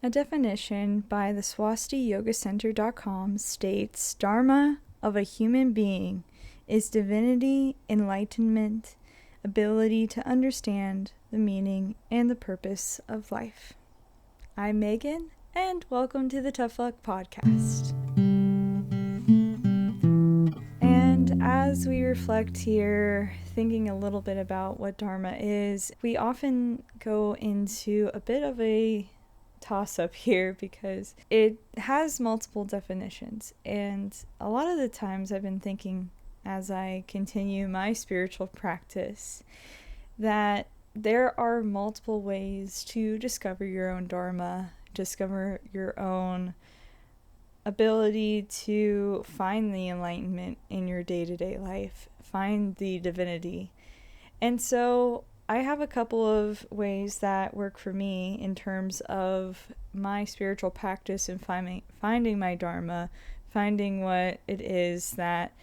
A definition by the SwastiYogaCenter.com states, Dharma of a human being is divinity, enlightenment, ability to understand the meaning and the purpose of life. I'm Megan, and welcome to the Tough Luck Podcast. And as we reflect here, thinking a little bit about what Dharma is, we often go into a bit of a toss-up here because it has multiple definitions. And a lot of the times I've been thinking as I continue my spiritual practice that there are multiple ways to discover your own Dharma, discover your own ability to find the enlightenment in your day-to-day life, find the divinity. And so I have a couple of ways that work for me in terms of my spiritual practice and finding my Dharma, finding what it is that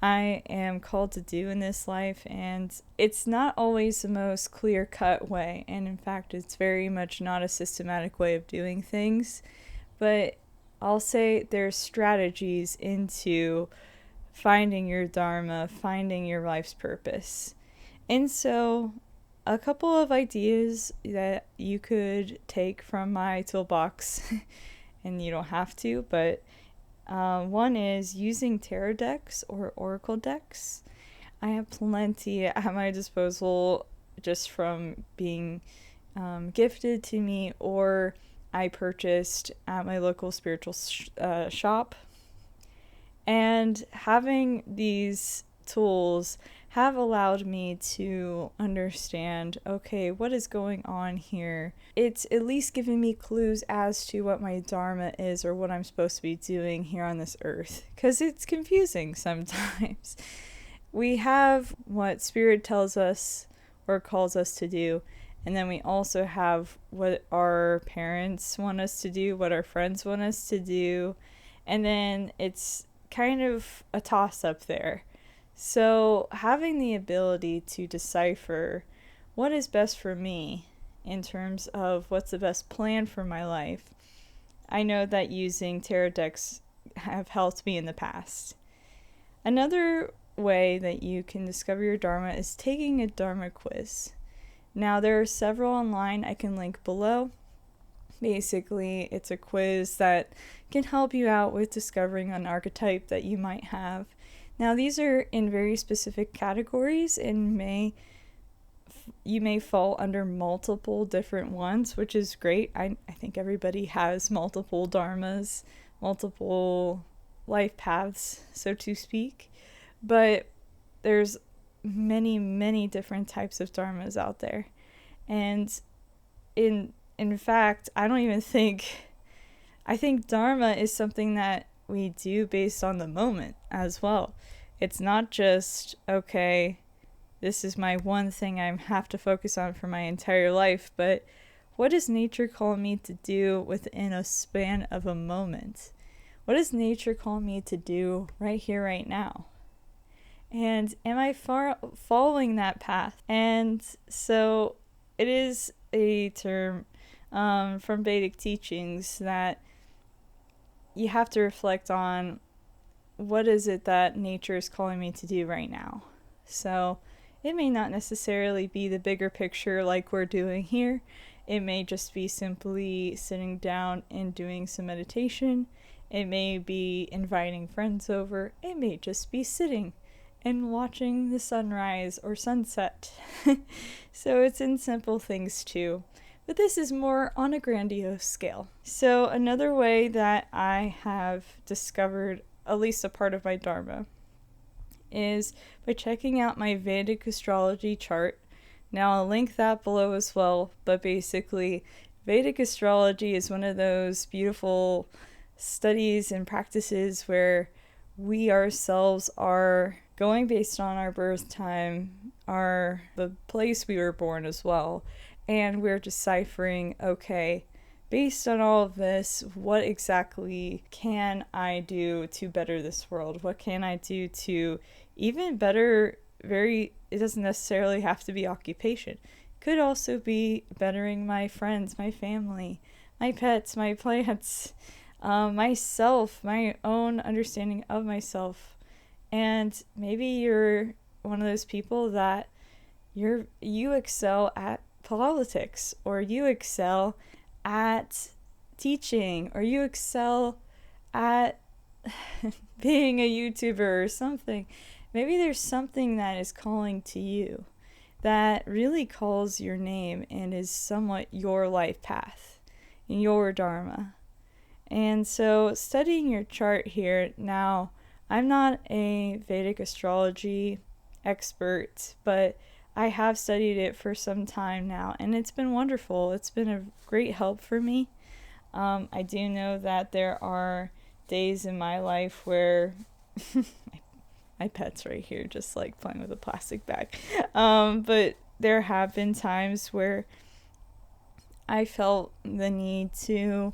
I am called to do in this life. And it's not always the most clear-cut way, and in fact it's very much not a systematic way of doing things, but I'll say there's strategies into finding your Dharma, finding your life's purpose. And so a couple of ideas that you could take from my toolbox, and you don't have to, but one is using tarot decks or oracle decks. I have plenty at my disposal just from being gifted to me, or I purchased at my local spiritual shop. And having these tools have allowed me to understand, okay, what is going on here? It's at least given me clues as to what my Dharma is or what I'm supposed to be doing here on this earth, because it's confusing sometimes. We have what Spirit tells us or calls us to do, and then we also have what our parents want us to do, what our friends want us to do, and then it's kind of a toss-up there. So having the ability to decipher what is best for me in terms of what's the best plan for my life, I know that using tarot decks have helped me in the past. Another way that you can discover your Dharma is taking a Dharma quiz. Now, there are several online I can link below. Basically, it's a quiz that can help you out with discovering an archetype that you might have. Now, these are in very specific categories and you may fall under multiple different ones, which is great. I think everybody has multiple dharmas, multiple life paths, so to speak. But there's many, many different types of dharmas out there. And in fact, I think dharma is something that we do based on the moment as well. It's not just, okay, this is my one thing I have to focus on for my entire life, but what does nature call me to do within a span of a moment? What does nature call me to do right here, right now? And am I following that path? And so it is a term from Vedic teachings that you have to reflect on, what is it that nature is calling me to do right now? So it may not necessarily be the bigger picture like we're doing here. It may just be simply sitting down and doing some meditation. It may be inviting friends over. It may just be sitting and watching the sunrise or sunset. So it's in simple things too. But this is more on a grandiose scale. So another way that I have discovered at least a part of my Dharma is by checking out my Vedic astrology chart. Now I'll link that below as well, but basically Vedic astrology is one of those beautiful studies and practices where we ourselves are going based on our birth time, the place we were born as well, and we're deciphering, okay, based on all of this, what exactly can I do to better this world? What can I do to even better, it doesn't necessarily have to be occupation. It could also be bettering my friends, my family, my pets, my plants, myself, my own understanding of myself. And maybe you're one of those people that you excel at politics, or you excel at teaching, or you excel at being a YouTuber or something. Maybe there's something that is calling to you, that really calls your name and is somewhat your life path, your Dharma. And so studying your chart here now, I'm not a Vedic astrology expert, but I have studied it for some time now, and it's been wonderful. It's been a great help for me. I do know that there are days in my life where my pet's right here just like playing with a plastic bag. But there have been times where I felt the need to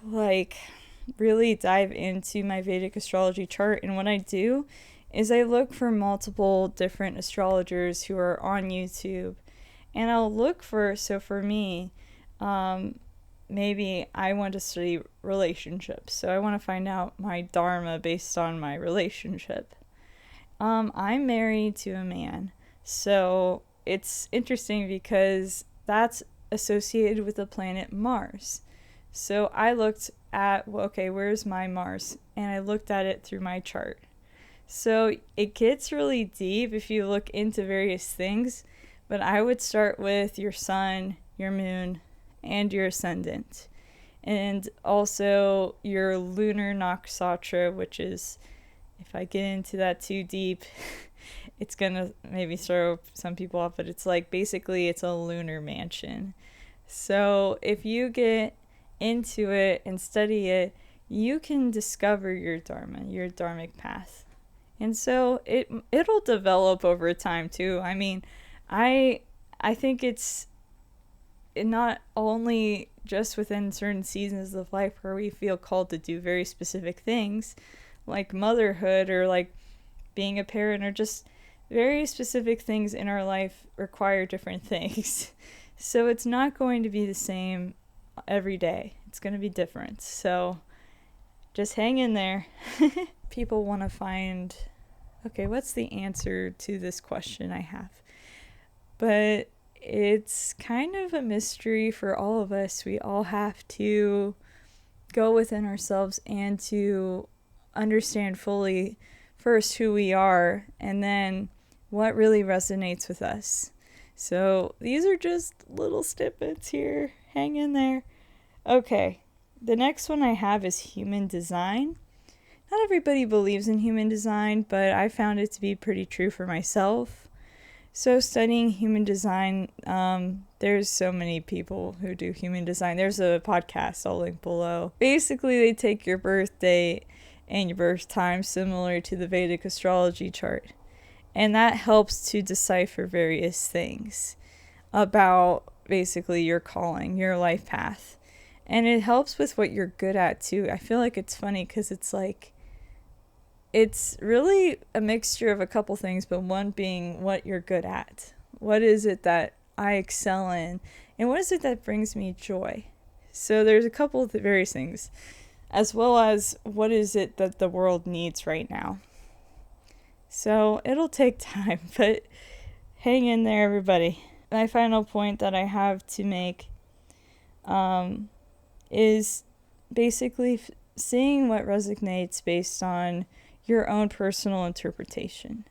like really dive into my Vedic astrology chart. And what I do is I look for multiple different astrologers who are on YouTube, and I'll look for, so for me, maybe I want to study relationships, so I want to find out my Dharma based on my relationship. I'm married to a man, so it's interesting because that's associated with the planet Mars. So I looked at, well, okay, where's my Mars? And I looked at it through my chart. So it gets really deep if you look into various things, but I would start with your sun, your moon, and your ascendant. And also your lunar nakshatra, which is, if I get into that too deep, it's going to maybe throw some people off, but it's like basically it's a lunar mansion. So if you get into it and study it, you can discover your Dharma, your dharmic path. And so it'll develop over time too. I mean, I think it's not only just within certain seasons of life where we feel called to do very specific things, like motherhood or like being a parent, or just very specific things in our life require different things. So it's not going to be the same every day. It's going to be different. So just hang in there. People want to find, okay, what's the answer to this question I have? But it's kind of a mystery for all of us. We all have to go within ourselves and to understand fully first who we are, and then what really resonates with us. So these are just little snippets here. Hang in there. Okay, the next one I have is human design. Not everybody believes in human design, but I found it to be pretty true for myself. So studying human design, there's so many people who do human design. There's a podcast I'll link below. Basically, they take your birth date and your birth time, similar to the Vedic astrology chart. And that helps to decipher various things about basically your calling, your life path. And it helps with what you're good at too. I feel like it's funny because it's like, it's really a mixture of a couple things, but one being what you're good at. What is it that I excel in? And what is it that brings me joy? So there's a couple of various things, as well as what is it that the world needs right now. So it'll take time, but hang in there, everybody. My final point that I have to make is basically seeing what resonates based on your own personal interpretation.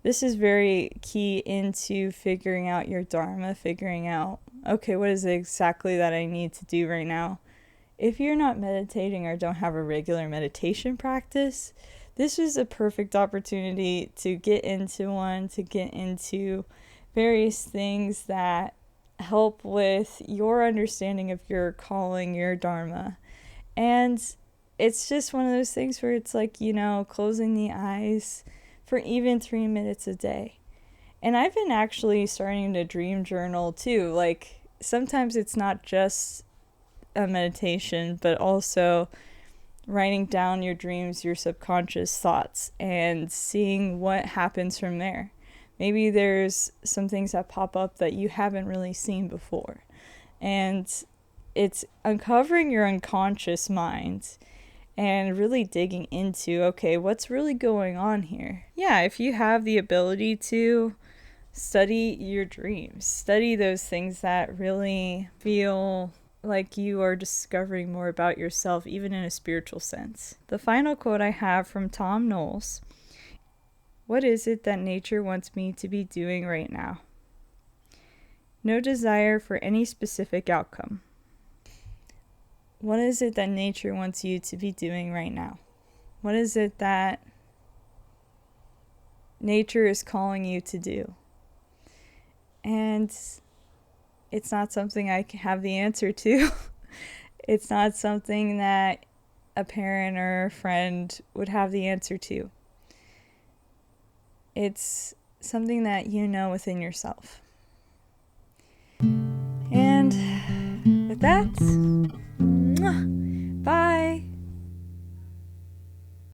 This is very key into figuring out your Dharma, figuring out, okay, what is it exactly that I need to do right now? If you're not meditating or don't have a regular meditation practice, this is a perfect opportunity to get into one, to get into various things that help with your understanding of your calling, your Dharma. And it's just one of those things where it's like, closing the eyes for even 3 minutes a day. And I've been actually starting to dream journal too. Like sometimes it's not just a meditation, but also writing down your dreams, your subconscious thoughts, and seeing what happens from there. Maybe there's some things that pop up that you haven't really seen before. And it's uncovering your unconscious mind and really digging into, okay, what's really going on here? Yeah, if you have the ability to study your dreams, study those things that really feel like you are discovering more about yourself, even in a spiritual sense. The final quote I have from Tom Knowles: "What is it that nature wants me to be doing right now? No desire for any specific outcome. What is it that nature wants you to be doing right now? What is it that nature is calling you to do?" And it's not something I have the answer to. It's not something that a parent or a friend would have the answer to. It's something that you know within yourself. And with that,